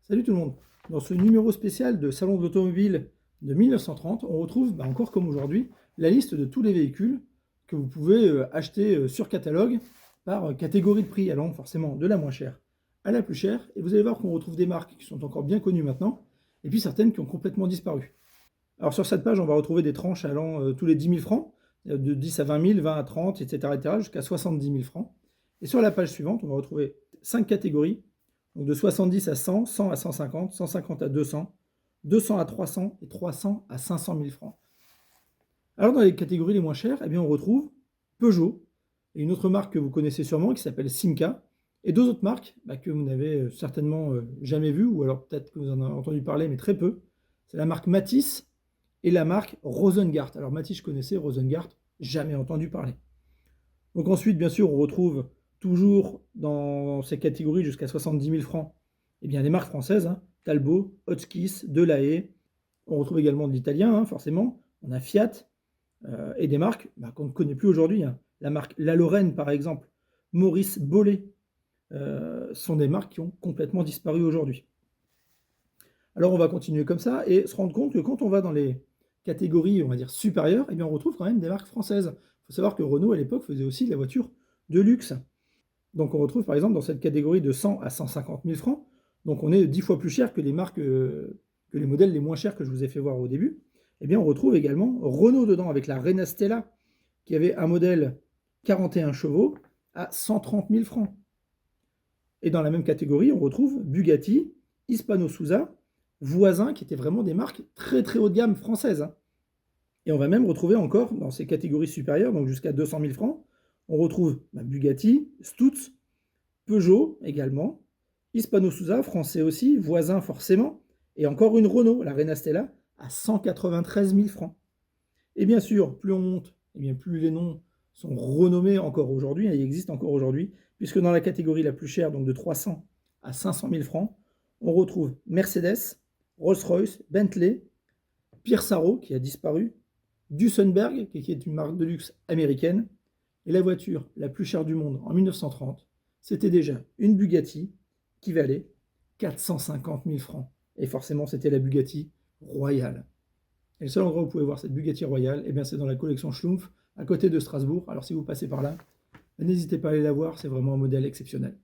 Salut tout le monde. Dans ce numéro spécial de Salon de l'automobile de 1930, on retrouve, encore comme aujourd'hui, la liste de tous les véhicules que vous pouvez acheter sur catalogue par catégorie de prix, allant forcément de la moins chère à la plus chère. Et vous allez voir qu'on retrouve des marques qui sont encore bien connues maintenant, et puis certaines qui ont complètement disparu. Alors sur cette page, on va retrouver des tranches allant tous les 10 000 francs, de 10 à 20 000, 20 à 30, etc., jusqu'à 70 000 francs. Et sur la page suivante, on va retrouver 5 catégories, donc de 70 à 100, 100 à 150, 150 à 200, 200 à 300 et 300 à 500 000 francs. Alors dans les catégories les moins chères, eh bien, on retrouve Peugeot, et une autre marque que vous connaissez sûrement qui s'appelle Simca, et deux autres marques que vous n'avez certainement jamais vues, ou alors peut-être que vous en avez entendu parler, mais très peu. C'est la marque Matisse et la marque Rosengart. Alors Matisse, je connaissais, Rosengart, jamais entendu parler. Donc ensuite, bien sûr, on retrouve toujours dans ces catégories jusqu'à 70 000 francs, eh bien, les marques françaises, Talbot, Hotchkiss, Delahaye. On retrouve également de l'italien, forcément. On a Fiat et des marques qu'on ne connaît plus aujourd'hui. La marque La Lorraine, par exemple, Maurice Bollé, sont des marques qui ont complètement disparu aujourd'hui. Alors on va continuer comme ça et se rendre compte que quand on va dans les catégories, on va dire supérieures, eh bien on retrouve quand même des marques françaises. Il faut savoir que Renault à l'époque faisait aussi de la voiture de luxe. Donc on retrouve par exemple dans cette catégorie de 100 à 150 000 francs, donc on est 10 fois plus cher que les marques, que les modèles les moins chers que je vous ai fait voir au début. Eh bien on retrouve également Renault dedans avec la Rena Stella qui avait un modèle 41 chevaux à 130 000 francs. Et dans la même catégorie, on retrouve Bugatti, Hispano Suza, Voisin, qui étaient vraiment des marques très très haut de gamme françaises. Et on va même retrouver encore dans ces catégories supérieures, donc jusqu'à 200 000 francs, on retrouve Bugatti, Stutz, Peugeot également, Hispano Suza, français aussi, Voisin forcément, et encore une Renault, la Rena Stella, à 193 000 francs. Et bien sûr, plus on monte, et bien plus les noms sont renommés encore aujourd'hui, et ils existent encore aujourd'hui, puisque dans la catégorie la plus chère, donc de 300 à 500 000 francs, on retrouve Mercedes, Rolls-Royce, Bentley, Pierre Sarrault, qui a disparu, Duesenberg, qui est une marque de luxe américaine, et la voiture la plus chère du monde en 1930, c'était déjà une Bugatti qui valait 450 000 francs. Et forcément, c'était la Bugatti Royale. Et le seul endroit où vous pouvez voir cette Bugatti Royale, eh bien, c'est dans la collection Schlumpf, à côté de Strasbourg. Alors si vous passez par là, n'hésitez pas à aller la voir, c'est vraiment un modèle exceptionnel.